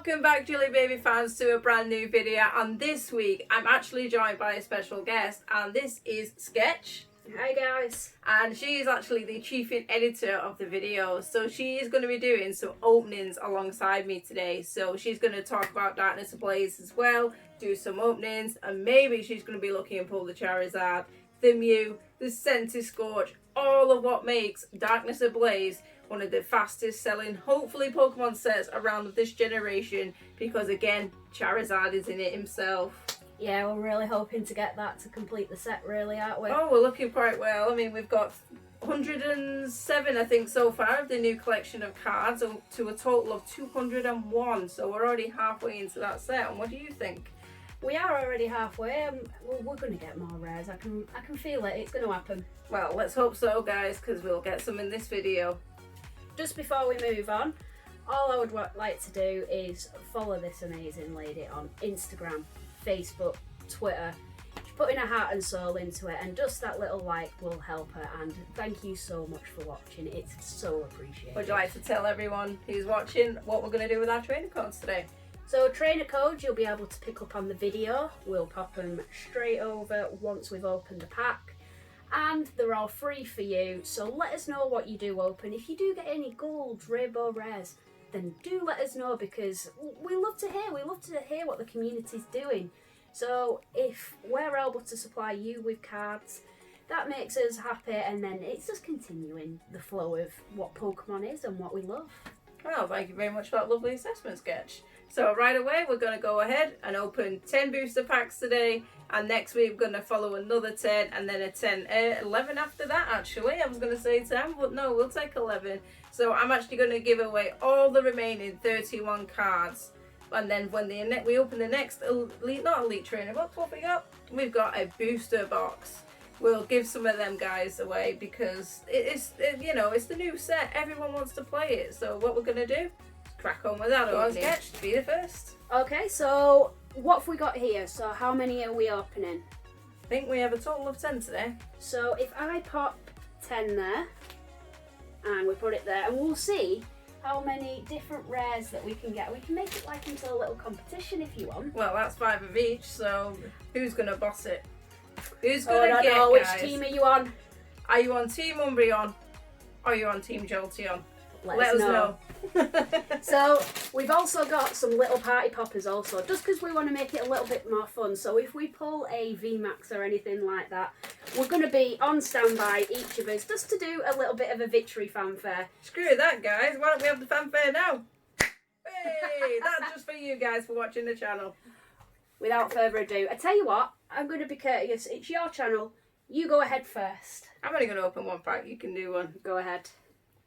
Welcome back, Gilly baby fans, to a brand new video. And this week I'm actually joined by a special guest, and this is Sketch. Hi guys. And she is actually the chief editor of the video, so she is going to be doing some openings alongside me today. So she's going to talk about Darkness Ablaze as well, do some openings, and maybe she's going to be looking and pull the Charizard, the Mew, the Centiskorch, all of what makes Darkness Ablaze one of the fastest selling, hopefully, Pokemon sets around this generation, because again, Charizard is in it himself. Yeah, we're really hoping to get that to complete the set, really, aren't we? Oh, we're looking quite well. I mean, we've got 107, I think, so far of the new collection of cards, to a total of 201. So we're already halfway into that set. And what do you think? We are already halfway. We're going to get more rares. I can feel it. It's going to happen. Well, let's hope so, guys, because we'll get some in this video. Just before we move on, all I would like to do is follow this amazing lady on Instagram, Facebook, Twitter. She's putting her heart and soul into it, and just that little like will help her. And thank you so much for watching. It's so appreciated. Would you like to tell everyone who's watching what we're going to do with our trainer codes today? So trainer codes you'll be able to pick up on the video. We'll pop them straight over once we've opened the pack. And they're all free for you, so let us know what you do open. If you do get any golds, rainbow rares, then do let us know, because we love to hear what the community's doing. So if we're able to supply you with cards, that makes us happy, and then it's just continuing the flow of what Pokemon is and what we love. Well, thank you very much for that lovely assessment, Sketch. So right away, we're going to go ahead and open 10 booster packs today. And next week, we're going to follow another 10 and then a 10, 11 after that, actually. I was going to say 10, but no, we'll take 11. So I'm actually going to give away all the remaining 31 cards. And then when we open the next elite, not elite trainer box, what we got? We've got a booster box. We'll give some of them guys away because it's the new set. Everyone wants to play it. So what we're going to do, crack on with that. Sketch, be the first. Okay, so what have we got here? So how many are we opening? I think we have a total of 10 today. So if I pop 10 there, and we put it there, and we'll see how many different rares that we can get. We can make it like into a little competition if you want. Well, that's 5 of each, so who's going to boss it? Who's going to get, which guys? team are you on? Are you on Team Umbreon? Or are you on Team Jolteon? Let us know. So we've also got some little party poppers also, just because we want to make it a little bit more fun. So if we pull a VMAX or anything like that, we're going to be on standby, each of us, just to do a little bit of a victory fanfare. Screw that, guys. Why don't we have the fanfare now? Hey, that's just for you guys for watching the channel. Without further ado, I tell you what, I'm going to be courteous. It's your channel. You go ahead first. I'm only going to open one pack. You can do one. Go ahead.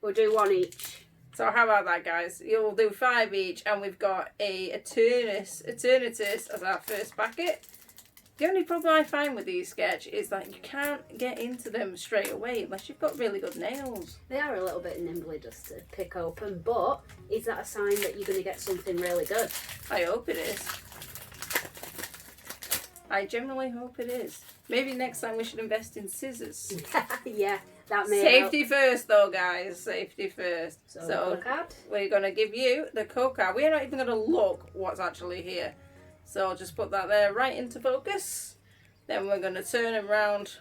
We'll do one each. So how about that, guys? You'll do 5 each, and we've got a Eternatus as our first packet. The only problem I find with these, Sketch, is that you can't get into them straight away unless you've got really good nails. They are a little bit nimbly just to pick open, but is that a sign that you're going to get something really good? I hope it is. I generally hope it is. Maybe next time we should invest in scissors. Yeah, that may Safety help. first, though, guys. Safety first. So card. We're going to give you the code card. We're not even going to look what's actually here. So I'll just put that there right into focus. Then we're going to turn them around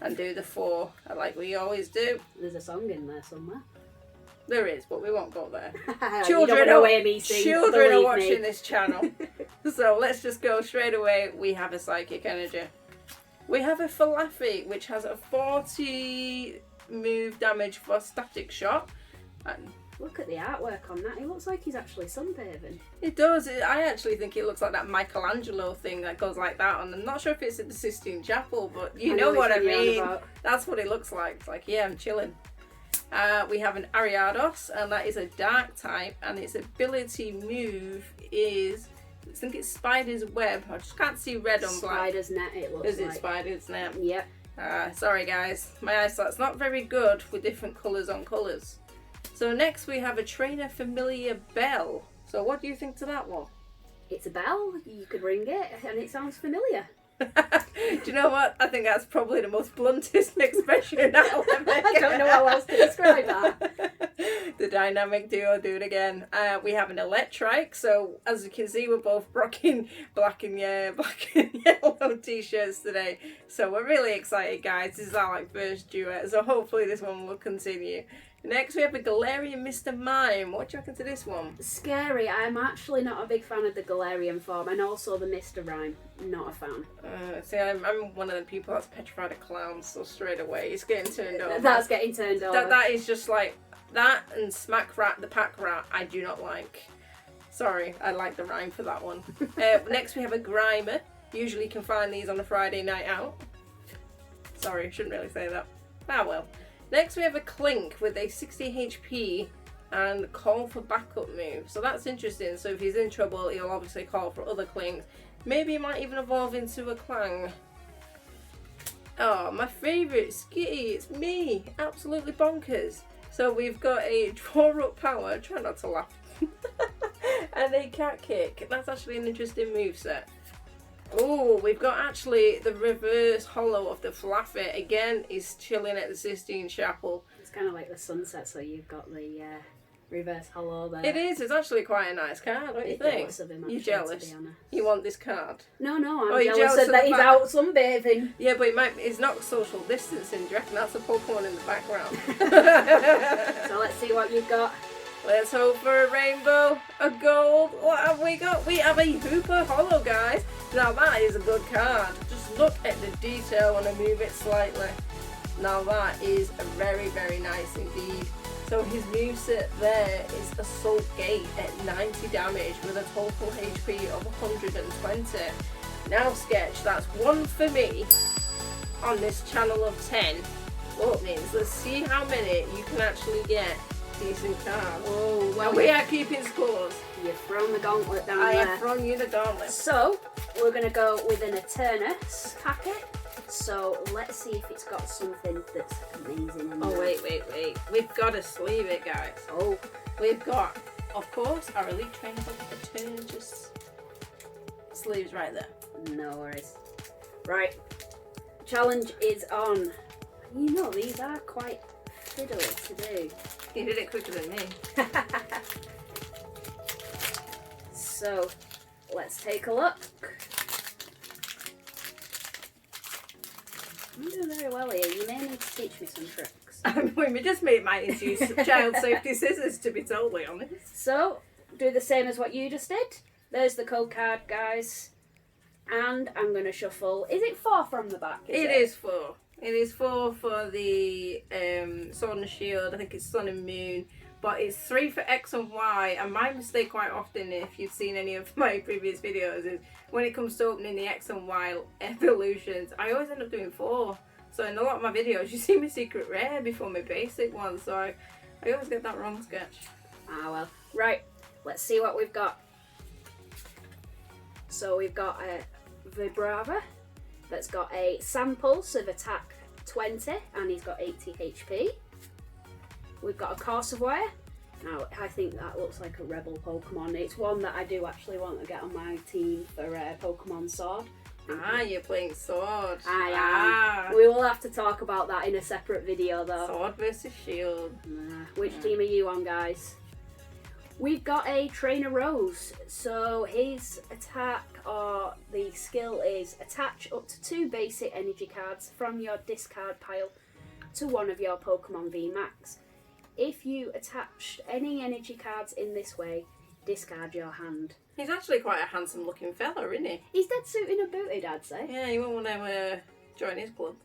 and do the 4, like we always do. There's a song in there somewhere. There is, but we won't go there. Children are watching this channel. So let's just go straight away. We have a Psychic Energy. We have a Falafi, which has a 40 move damage for Static Shot. And look at the artwork on that. It looks like he's actually sunbathing. It does. I actually think it looks like that Michelangelo thing that goes like that. And I'm not sure if it's in the Sistine Chapel, but you know what I mean. That's what it looks like. It's like, yeah, I'm chilling. We have an Ariados, and that is a dark type, and its ability move is, I think it's Spider's Web. I just can't see red on black. Spider's Net, it looks like. Is it Spider's Net? Yep. Sorry guys, my eyesight's not very good with different colours on colours. So next we have a Trainer Familiar Bell. So what do you think to that one? It's a bell, you could ring it, and it sounds familiar. Do you know what? I think that's probably the most bluntest expression I'll ever get. I don't know how else to describe that. The dynamic duo do it again. We have an Electrike, so as you can see, we're both rocking black and yellow t-shirts today. So we're really excited, guys. This is our like first duet, so hopefully this one will continue. Next we have a Galarian Mr. Mime. What do you reckon to this one? Scary. I'm actually not a big fan of the Galarian form, and also the Mr. Rhyme. Not a fan. See, I'm one of the people that's petrified of clowns, so straight away it's getting turned over. That's getting turned over. That is just like that and Smack Rat, the Pack Rat. I do not like. Sorry, I like the rhyme for that one. Next we have a Grimer. Usually you can find these on a Friday night out. Sorry, shouldn't really say that. Ah well. Next we have a Clink with a 60 HP and call for backup move. So that's interesting. So if he's in trouble, he'll obviously call for other Clinks. Maybe he might even evolve into a Clang. Oh, my favourite, Skitty, it's me. Absolutely bonkers. So we've got a draw up power, try not to laugh, and a cat kick. That's actually an interesting moveset. Oh, we've got actually the reverse holo of the Flaffy. Again, he's chilling at the Sistine Chapel. It's kind of like the sunset, so you've got the reverse holo there. It is. It's actually quite a nice card, don't you think? You're jealous? You want this card? No, I'm jealous that he's out sunbathing. Yeah, but it's not social distancing. Do you reckon that's a Pokemon in the background? So let's see what you've got. Let's hope for a rainbow, a gold. What have we got? We have a Hooper Holo, guys. Now that is a good card. Just look at the detail when I move it slightly. Now that is very, very nice indeed. So his moveset there is Assault Gate at 90 damage with a total HP of 120. Now Sketch, that's one for me on this channel of 10 openings. Let's see how many you can actually get. Decent card. Oh, well, we are keeping scores. You've thrown the gauntlet down I there. have thrown you the gauntlet. So, we're going to go with an Eternus packet. So, let's see if it's got something that's amazing in there. Oh, wait. We've got to sleeve it, guys. Oh. We've got, of course, our Elite Trainer Eternus sleeves right there. No worries. Right. Challenge is on. You know, these are quite fiddly to do. You did it quicker than me. So, let's take a look. I'm doing very well here. You may need to teach me some tricks. We just might use child safety scissors, to be totally honest. So, do the same as what you just did. There's the code card, guys. And I'm going to shuffle. Is it 4 from the back? It is 4. It is 4 for the Sword and Shield. I think it's Sun and Moon. But it's 3 for X and Y. And my mistake quite often, if you've seen any of my previous videos, is when it comes to opening the X and Y evolutions, I always end up doing 4. So in a lot of my videos, you see my secret rare before my basic one. So I always get that wrong, Sketch. Ah, well. Right. Let's see what we've got. So we've got a Vibrava that's got a Sampulse of attack 20 and he's got 80 HP. We've got a Corsawire. Now I think that looks like a rebel Pokemon. It's one that I do actually want to get on my team for Pokemon Sword. Ah, you're playing Sword. I am. We will have to talk about that in a separate video though. Sword versus Shield. Which team are you on, guys? We've got a Trainer Rose, so his attack or the skill is attach up to 2 basic energy cards from your discard pile to one of your Pokemon VMAX. If you attach any energy cards in this way, discard your hand. He's actually quite a handsome looking fella, isn't he? He's dead suited and booted, I'd say. Yeah, you won't want to join his club.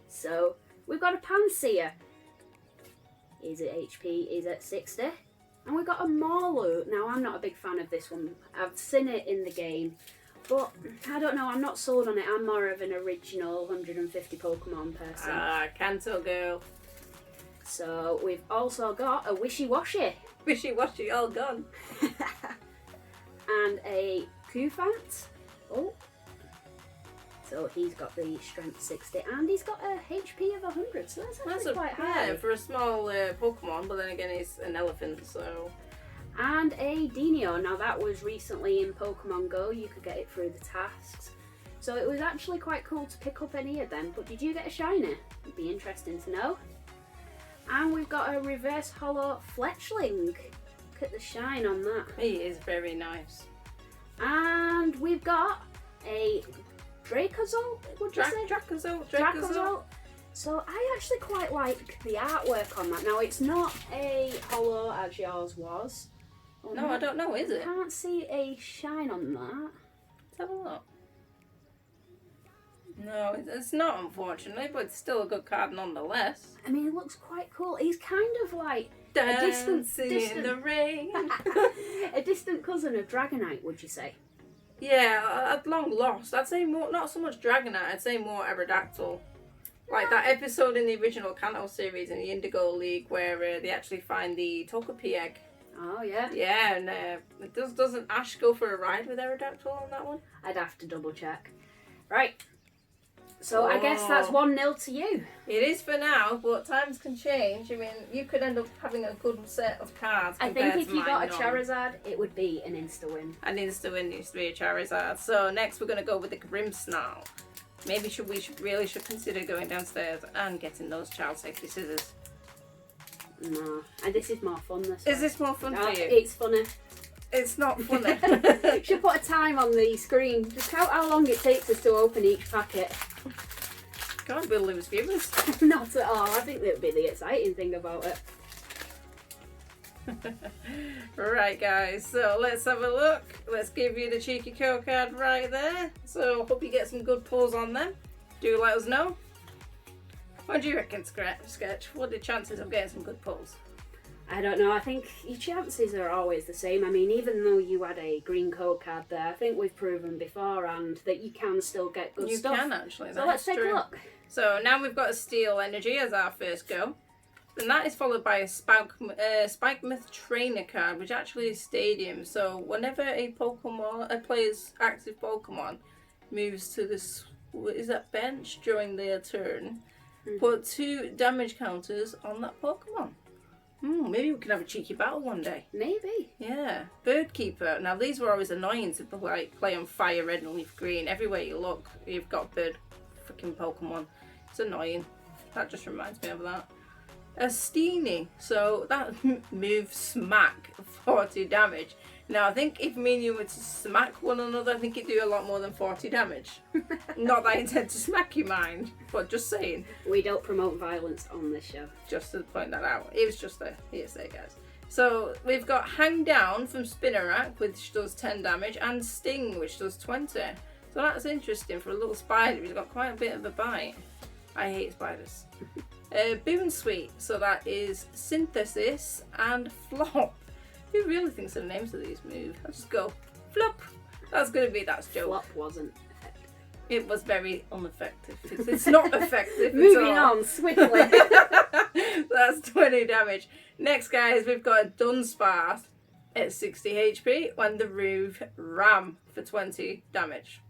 So, we've got a Panseer. His HP is at 60. And we've got a Marlu. Now, I'm not a big fan of this one. I've seen it in the game. But, I don't know, I'm not sold on it. I'm more of an original 150 Pokemon person. Ah, Kanto girl. So, we've also got a Wishy-Washy. Wishy-Washy, all gone. And a Kufant. Oh. So, he's got the strength 60. And he's got a HP of 100. So, that's actually quite high. Yeah, for a small Pokemon. But then again, he's an elephant, so... And a Dino. Now, that was recently in Pokemon Go. You could get it through the tasks. So, it was actually quite cool to pick up any of them. But did you get a shiny? It'd be interesting to know. And we've got a reverse holo Fletchling. Look at the shine on that. He is very nice. And we've got a Dracozolt, would you say? Dracozolt. So I actually quite like the artwork on that. Now it's not a holo as yours was. No, I don't know, is it? I can't see a shine on that. Let's have a look. No, it's not, unfortunately, but it's still a good card nonetheless. I mean, it looks quite cool. He's kind of like Dancing in the rain. a distant cousin of Dragonite, would you say? Yeah, at long lost. I'd say more, not so much Dragonite, I'd say more Aerodactyl. Like that episode in the original Kanto series in the Indigo League where they actually find the Togepi egg. Oh, yeah. Yeah, and doesn't Ash go for a ride with Aerodactyl on that one? I'd have to double check. Right. So I guess that's 1-0 to you. It is for now, but times can change. I mean, you could end up having a good set of cards. I think if you got a Charizard, it would be an insta-win. An insta-win used to be a Charizard. So next we're going to go with the Grimmsnarl. Maybe we should consider going downstairs and getting those child safety scissors. No, and this is more fun this Is this more fun for you? It's funny. It's not funny. Should put a time on the screen. Just count how long it takes us to open each packet. God, we'll lose viewers. Not at all. I think that would be the exciting thing about it. Right, guys, so let's have a look. Let's give you the cheeky code card right there. So hope you get some good pulls on them. Do let us know. What do you reckon, Sketch? What are the chances of getting some good pulls? I don't know. I think your chances are always the same. I mean, even though you had a green code card there, I think we've proven beforehand that you can still get good stuff. You can actually. So let's take a look. So now we've got a Steel Energy as our first go. And that is followed by a Spikemuth Trainer card, which actually is Stadium. So whenever a player's active Pokemon moves to this, is that bench during their turn, put 2 damage counters on that Pokemon. Maybe we can have a cheeky battle one day. Maybe. Yeah. Birdkeeper. Now these were always annoying to play on Fire Red and Leaf Green. Everywhere you look, you've got bird freaking Pokemon. It's annoying. That just reminds me of that. A Steenie, so that moves smack 40 damage. Now I think if me and you were to smack one another, I think it'd do a lot more than 40 damage. Not that I intend to smack you, mind, but just saying. We don't promote violence on this show. Just to point that out. It was just a hearsay, guys. So we've got Hang Down from Spinnerack, which does 10 damage, and Sting, which does 20. So that's interesting for a little spider. He's got quite a bit of a bite. I hate spiders. Boon Sweet, so that is Synthesis and Flop. Who really thinks of the names of these moves? I'll just go Flop. That's joke. Flop wasn't effective. It was very ineffective. It's not effective. Moving on swiftly. That's 20 damage. Next, guys, we've got Dunsparce at 60 HP and the Roof Ram for 20 damage.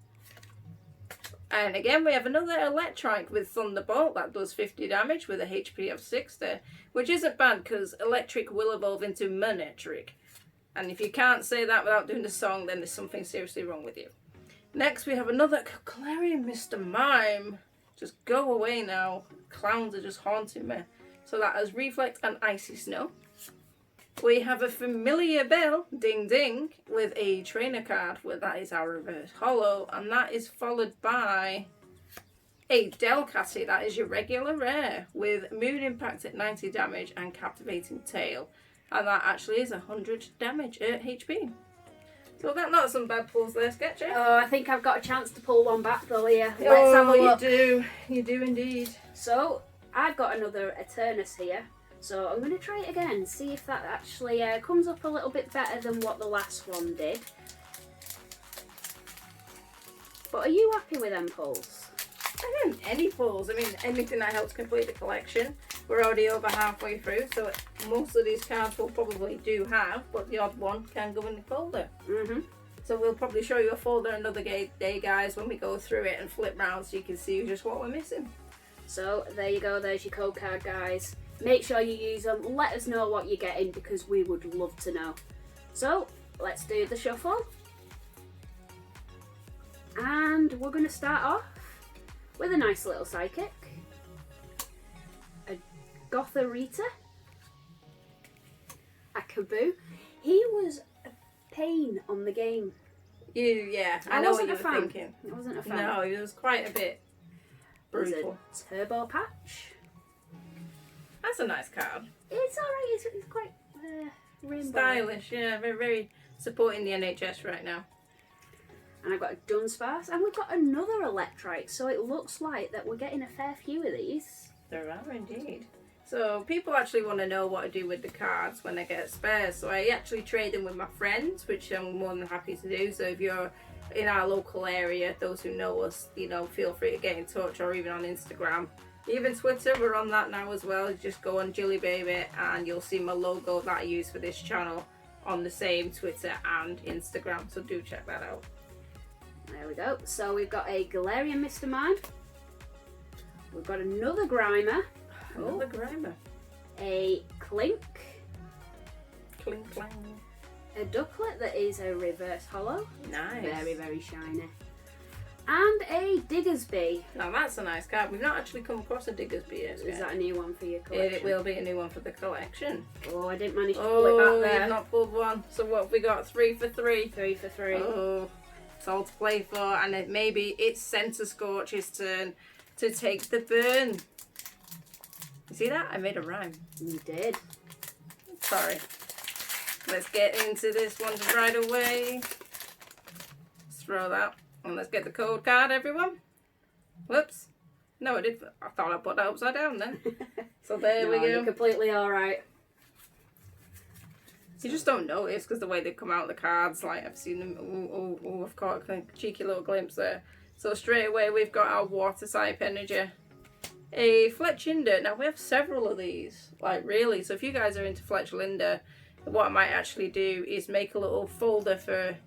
And again, we have another Electrike with Thunderbolt that does 50 damage with a HP of 60, which isn't bad because Electric will evolve into Manectric. And if you can't say that without doing the song, then there's something seriously wrong with you. Next, we have another Clarion Mr. Mime. Just go away now. Clowns are just haunting me. So that has Reflect and Icy Snow. We have a Familiar Bell, Ding Ding, with a trainer card, where that is our reverse holo, and that is followed by a Delcatty, that is your regular rare, with Moon Impact at 90 damage and Captivating Tail, and that actually is 100 damage at HP. So that's not some bad pulls there, Sketchy. Oh, I think I've got a chance to pull one back though here. Let's have a look. You do indeed. So, I've got another Eternus here. So I'm going to try it again, see if that actually comes up a little bit better than what the last one did. But are you happy with them pulls? I mean, any pulls. I mean, anything that helps complete the collection. We're already over halfway through, so most of these cards we'll probably do have, but the odd one can go in the folder. So we'll probably show you a folder another day, guys, when we go through it and flip round so you can see just what we're missing. So there you go, there's your code card, guys. Make sure you use them. Let us know what you're getting because we would love to know. So let's do the shuffle. And we're going to start off with a nice little Psychic. A Gotharita. A Kaboo. He was a pain on the game. Yeah, I know what you were thinking. I wasn't a fan. No, he was quite a bit brutal. Turbo Patch. That's a nice card. It's alright, it's quite rainbow. Stylish, yeah, very, very supporting the NHS right now. And I've got a Dunsparce, and we've got another Electrite, so it looks like that we're getting a fair few of these. There are indeed. So people actually want to know what I do with the cards when I get spares. So I actually trade them with my friends, which I'm more than happy to do. So if you're in our local area, those who know us, you know, feel free to get in touch, or even on Instagram. Even Twitter, we're on that now as well. Just go on Gilly Baby and you'll see my logo that I use for this channel on the same Twitter and Instagram. So do check that out. There we go. So we've got a Galarian Mr. Mime. We've got another Grimer. Another Grimer. A Clink. Clink clang. A Ducklet that is a reverse hollow. Nice. Very, very shiny. And a Diggersby. Now that's a nice card. We've not actually come across a Diggersby yet. Is that a new one for your collection? It will be a new one for the collection. Oh, I didn't manage to pull it back there. You've not pulled one. So what have we got? 3 for 3. 3 for 3. Oh, it's all to play for. And it maybe it's Centre Scorch's turn to take the burn. You see that? I made a rhyme. You did. Sorry. Let's get into this one right away. Let's throw that. And let's get the code card, everyone. Whoops. No, I did. I thought I put that upside down then. So there we go. You're completely alright. You just don't notice because the way they come out the cards, like I've seen them. Oh, I've caught a cheeky little glimpse there. So straight away we've got our water type energy. A Fletchinder. Now we have several of these, like really. So if you guys are into Fletchinder, what I might actually do is make a little folder for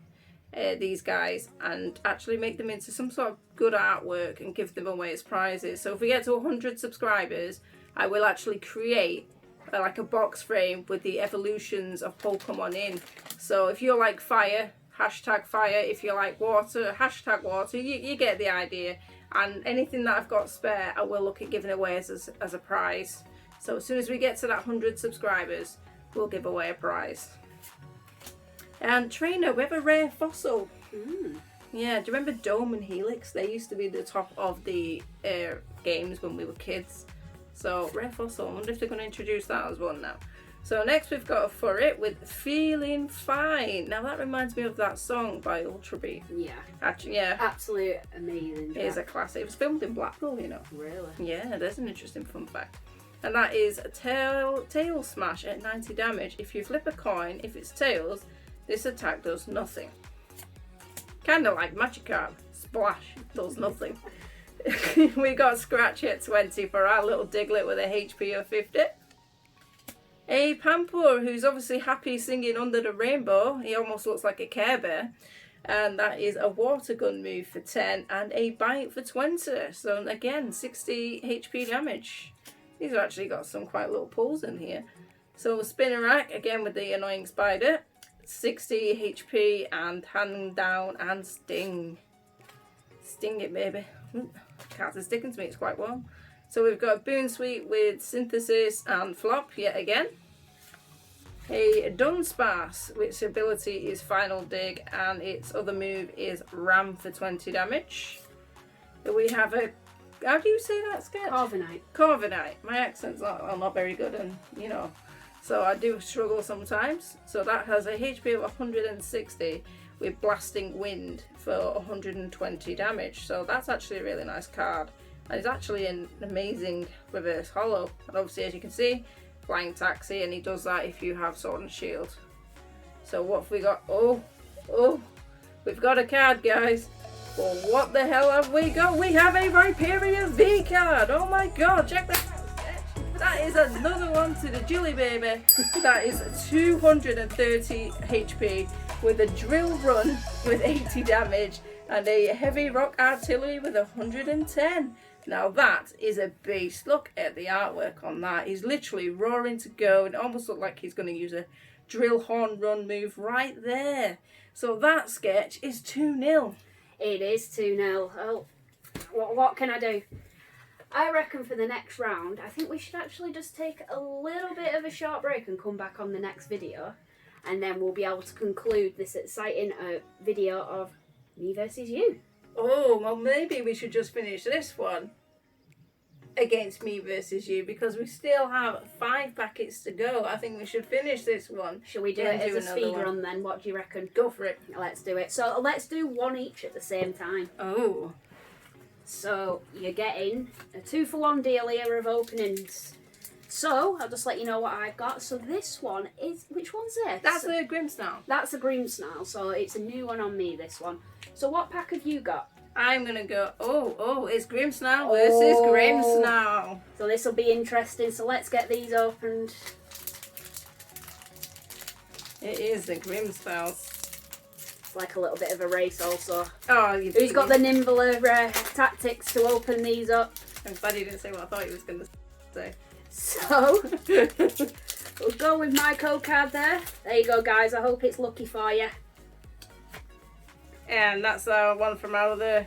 these guys and actually make them into some sort of good artwork and give them away as prizes. So if we get to 100 subscribers, I will actually create like a box frame with the evolutions of Pokemon in. So if you're like fire, hashtag fire. If you like water, hashtag water. You get the idea. And anything that I've got spare, I will look at giving away as a prize. So as soon as we get to that 100 subscribers, we'll give away a prize. And Trainer, we have a rare fossil. Yeah, do you remember Dome and Helix? They used to be the top of the games when we were kids. So rare fossil, I wonder if they're going to introduce that as one now. So next we've got a Furret with Feeling Fine. Now that reminds me of that song by Ultra B. Yeah. Actually, yeah. Absolute amazing. It is a classic. It was filmed in Blackpool, you know. Really? Yeah, there's an interesting fun fact. And that is a tail smash at 90 damage. If you flip a coin, if it's tails, this attack does nothing. Kind of like Magikarp. Splash, does nothing. We got Scratch at 20 for our little Diglett with a HP of 50. A Pampur, who's obviously happy singing Under the Rainbow. He almost looks like a Care Bear. And that is a Water Gun move for 10 and a Bite for 20. So again, 60 HP damage. These have actually got some quite little pulls in here. So Spinnerack, again with the annoying spider. 60 HP and Hand Down and Sting. Sting it, baby. Cats are sticking to me, it's quite warm. So we've got Boon Sweet with Synthesis and Flop yet again. A Dunsparce, which ability is Final Dig and its other move is Ram for 20 damage. We have a, how do you say that, Sketch? Corviknight. Corviknight. My accent's not very good, and you know, so I do struggle sometimes. So that has a HP of 160 with Blasting Wind for 120 damage. So that's actually a really nice card. And it's actually an amazing reverse hollow. And obviously, as you can see, Flying Taxi, and he does that if you have Sword and Shield. So what have we got? Oh, we've got a card, guys. Well, what the hell have we got? We have a Rhyperior V card. Oh my god, check that out. That is another one to the Gilly Baby. That is 230 HP with a Drill Run with 80 damage and a Heavy Rock Artillery with 110. Now that is a beast. Look at the artwork on that. He's literally roaring to go. It almost looks like he's going to use a Drill Horn Run move right there. So that, Sketch, is 2-0. It is 2-0. Oh, what can I do? I reckon for the next round, I think we should actually just take a little bit of a short break and come back on the next video. And then we'll be able to conclude this exciting video of me versus you. Oh, well, maybe we should just finish this one against me versus you, because we still have 5 packets to go. I think we should finish this one. Shall we do it as a speed run then? What do you reckon? Go for it. Let's do it. So let's do one each at the same time. Oh. So you're getting a 2-for-1 deal here of openings. So I'll just let you know what I've got. So this one is, which one's this? That's a Grimmsnarl. That's a Grimmsnarl, so it's a new one on me, this one. So what pack have you got? I'm gonna go, it's Grimmsnarl versus Grimmsnarl. So this will be interesting, so let's get these opened. It is the Grimmsnarl. It's like a little bit of a race also. Oh, Who's got the nimbler tactics to open these up? I'm glad he didn't say what I thought he was gonna say. So, we'll go with my code card there. There you go, guys. I hope it's lucky for you. And that's one from our other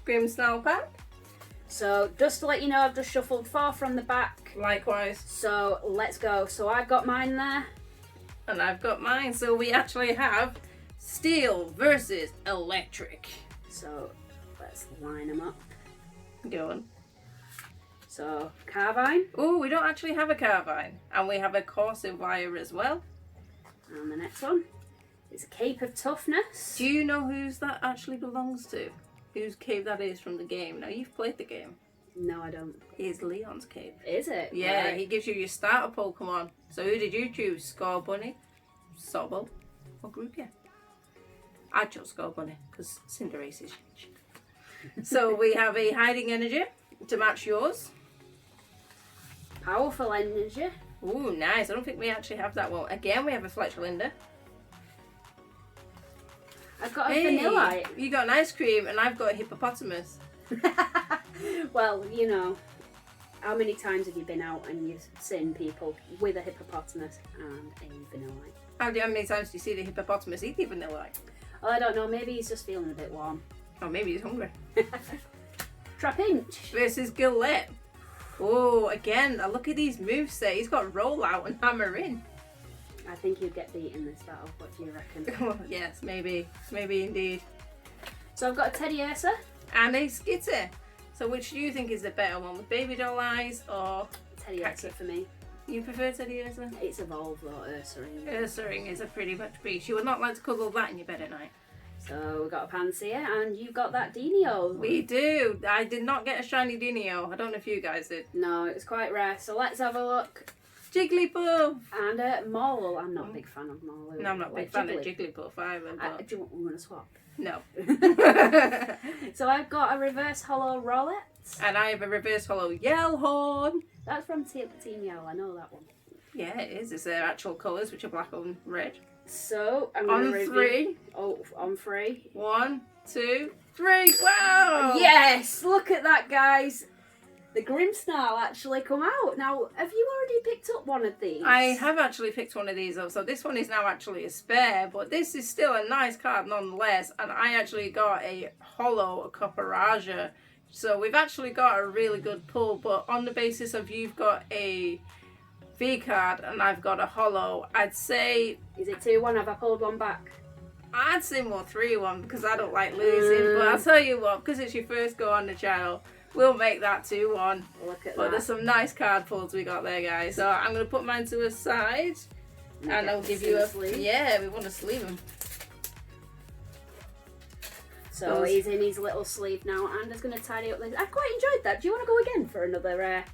Grimmsnarl pack. So, just to let you know, I've just shuffled 4 from the back. Likewise. So, let's go. So, I've got mine there. And I've got mine. So, we actually have Steel versus Electric. So, let's line them up. Go on. So, Carbine. Oh, we don't actually have a Carbine. And we have a Corsair Wire as well. And the next one is a Cape of Toughness. Do you know whose that actually belongs to? Whose cape that is from the game? Now, you've played the game. No, I don't. It's Leon's cape. Is it? Yeah, Right. he gives you your starter Pokemon. So who did you choose? Scorbunny, Sobble, or Groupia? I chose Scorbunny because Cinderace is huge. So we have a Hiding Energy to match yours. Powerful Energy. Ooh, nice. I don't think we actually have that one. Again, we have a Fletchlinda. I've got a Vanillite. You got an ice cream and I've got a hippopotamus. Well, you know, how many times have you been out and you've seen people with a hippopotamus and a Vanillite? How many times do you see the hippopotamus eat the Vanillite? Oh, I don't know. Maybe he's just feeling a bit warm. Or maybe he's hungry. Trapinch. Versus Gilly. Oh, again, look at these moves there. He's got Rollout and Hammer In. I think you'd get beat in this battle. What do you reckon? Oh, yes, maybe. Maybe indeed. So I've got a Teddiursa. And a Skitter. So which do you think is the better one? With Baby Doll Eyes or... Teddiursa for me. You prefer Teddiursa? It's evolved though, Ursaring. Ursaring is a pretty much beast. You would not like to cuddle that in your bed at night. So we've got a Pansear and you've got that Dinio. We do. I did not get a shiny Dinio. I don't know if you guys did. No, it was quite rare. So let's have a look. Jigglypuff. And Maul. I'm not a big fan of Maul. No, I'm not a big fan of Jigglypuff either. But... Do you want to swap? No. So I've got a reverse hollow Rowlet. And I have a reverse hollow Yellhorn. That's from Team Yellow. I know that one. Yeah, it is. It's their actual colours, which are black and red. So I'm going to On 3. Oh, on 3. 1, 2, 3. Wow! Yes! Look at that, guys. The Grimmsnarl actually come out. Now, have you already picked up one of these? I have actually picked one of these up. So this one is now actually a spare, but this is still a nice card nonetheless. And I actually got a hollow Copperaja. So we've actually got a really good pull, but on the basis of you've got a V card and I've got a hollow, I'd say... Is it 2-1? Have I pulled one back? I'd say more 3-1 because I don't like losing. But I'll tell you what, because it's your first go on the channel, we'll make that 2-1. Look at But that. there's some nice card pulls we got there, guys. So I'm going to put mine to a side. And I'll give you a... sleeve. Yeah, we want to sleeve them. So he's in his little sleeve now and is going to tidy up this. I quite enjoyed that. Do you want to go again for another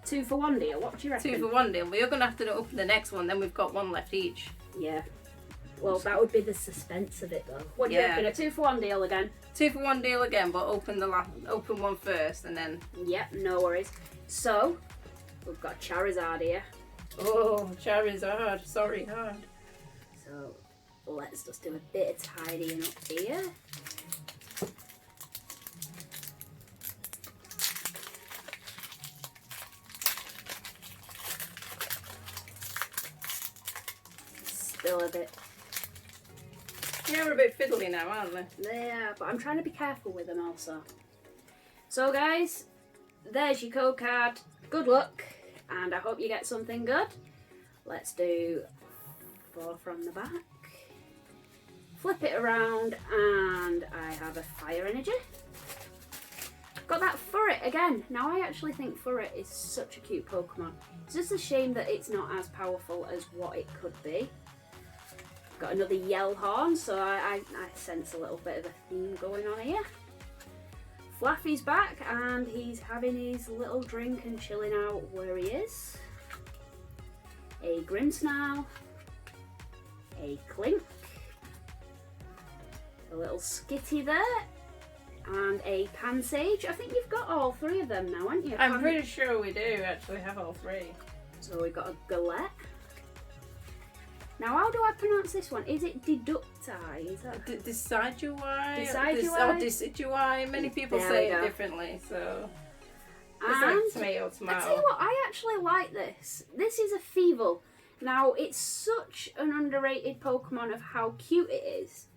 2-for-1 deal? What do you reckon? 2-for-1 deal. We're going to have to open the next one, then we've got one left each. Yeah. Well, that would be the suspense of it, though. What do you reckon? A 2-for-1 deal again? 2-for-1 deal again, but open one first and then... Yep, no worries. So, we've got Charizard here. Oh, Charizard. Sorry, hard. So, let's just do a bit of tidying up here. Still a bit. Yeah, we're a bit fiddly now, aren't we? Yeah, but I'm trying to be careful with them also. So guys, there's your code card. Good luck, and I hope you get something good. Let's do 4 from the back. Flip it around, and I have a fire energy. Got that Furret again. Now I actually think Furret is such a cute Pokemon. It's just a shame that it's not as powerful as what it could be. Got another Yellhorn, so I sense a little bit of a theme going on here. Flaffy's back, and he's having his little drink and chilling out where he is. A Grimmsnarl, a Clink, a little Skitty there, and a Pansage. I think you've got all 3 of them now, haven't you? I'm pretty sure we do actually have all 3. So we've got a Galette. Now, how do I pronounce this one? Is it Deducti? Is that Decidueye? Decidueye? Or Decidueye. Many people say it differently, so... It's And like tomato, tomato. I tell you what, I actually like this. This is a Feeble. Now, it's such an underrated Pokemon of how cute it is.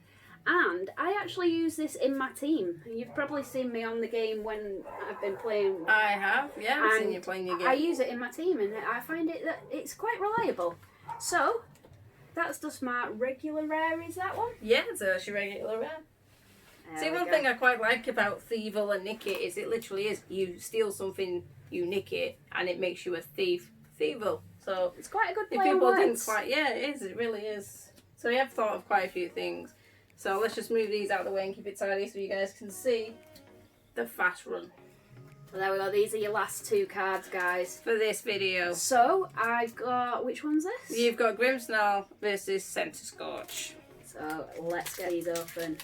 And I actually use this in my team. You've probably seen me on the game when I've been playing. I have, yeah. I've seen you playing your game. I use it in my team, and I find it that it's quite reliable. So, that's just my regular rare, is that one? Yeah, so it's your regular rare. See, one thing I quite like about Thievul and Nick It is it literally is, you steal something, you nick it, and it makes you a thief. Thievul. So it's quite a good play if on people words. didn't quite, yeah, it is, it really is. So we have thought of quite a few things. So let's just move these out of the way and keep it tidy so you guys can see the fast run. So there we go, these are your last 2 cards, guys. For this video. So, I've got, which one's this? You've got Grimmsnarl versus Centiskorch. So, let's get these open.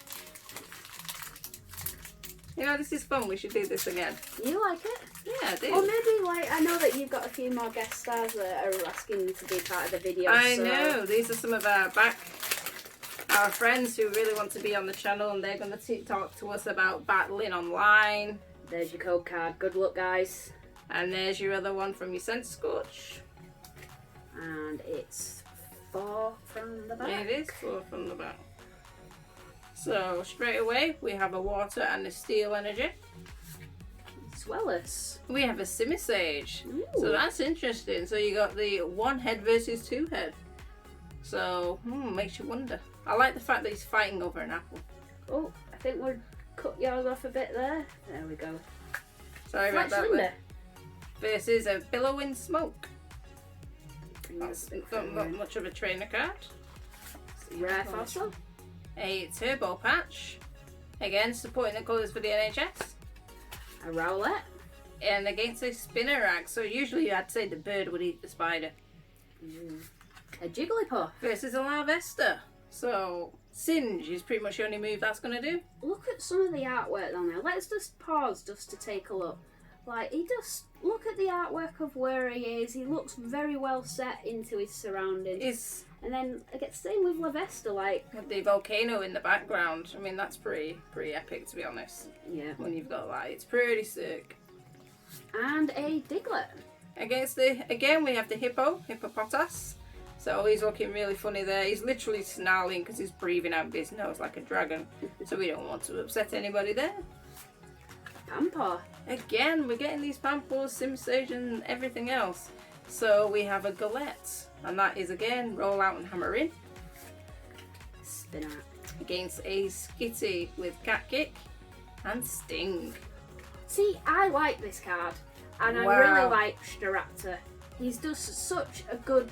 You know, this is fun, we should do this again. You like it? Yeah, I do. Or maybe, like, I know that you've got a few more guest stars that are asking to be part of the video. I know, these are some of our friends who really want to be on the channel, and they're going to talk to us about battling online. There's your code card. Good luck, guys. And there's your other one from your Centiskorch. And it's 4 from the back. It is 4 from the back. So straight away we have a water and a steel energy. Swellus. We have a Simisage. Ooh. So that's interesting. So you got the 1 head versus 2 head. So makes you wonder. I like the fact that he's fighting over an apple. Oh, I think we'll cut yours off a bit there. There we go. Sorry about that. Linda. Versus a Billowing Smoke. That's Not much of a trainer card. Rare fossil. A Turbo Patch. Again, supporting the colours for the NHS. A Rowlet. And against a Spinarak. So usually I'd say the bird would eat the spider. A Jigglypuff. Versus a Larvesta. So Singe is pretty much the only move that's going to do. Look at some of the artwork on there. Let's just pause just to take a look. Like, he just, look at the artwork of where he is. He looks very well set into his surroundings. And then, I get same with Larvesta, like... With the volcano in the background. I mean, that's pretty epic, to be honest. Yeah. When you've got that. It's pretty sick. And a Diglett. Against again, we have the Hippopotas. So he's looking really funny there. He's literally snarling because he's breathing out his nose like a dragon. So we don't want to upset anybody there. Pampa. Again, we're getting these Pampors, Simisage and everything else. So we have a Galette. And that is again, roll out and hammer in. Spinarak. Against a Skitty with Cat Kick and Sting. See, I like this card. And I really like Staraptor. He's just such a good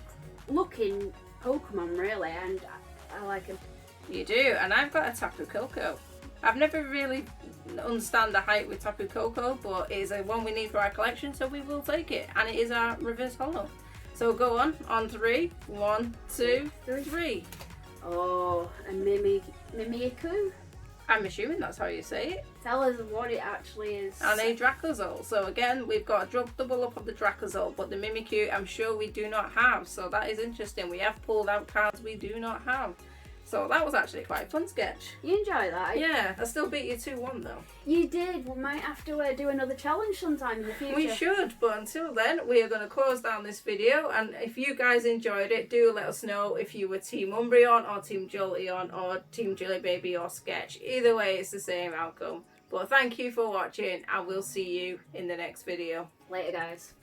looking Pokemon, really, and I like him. You do, and I've got a Tapu Koko. I've never really understand the hype with Tapu Koko, but it is a one we need for our collection, so we will take it. And it is our reverse holo. So go on 3. 1, 2, 3. Oh, a Mimikyu? I'm assuming that's how you say it. Tell us what it actually is. And a Dracozolt. So again, we've got a double up of the Dracozolt, but the Mimikyu I'm sure we do not have. So that is interesting. We have pulled out cards we do not have. So that was actually quite a fun sketch. You enjoy that? Yeah, I still beat you 2-1 though. You did. We might have to do another challenge sometime in the future. We should, but until then, we are going to close down this video. And if you guys enjoyed it, do let us know if you were Team Umbreon or Team Jolteon or Team Jelly Baby or Sketch. Either way, it's the same outcome. But thank you for watching, and we'll see you in the next video. Later, guys.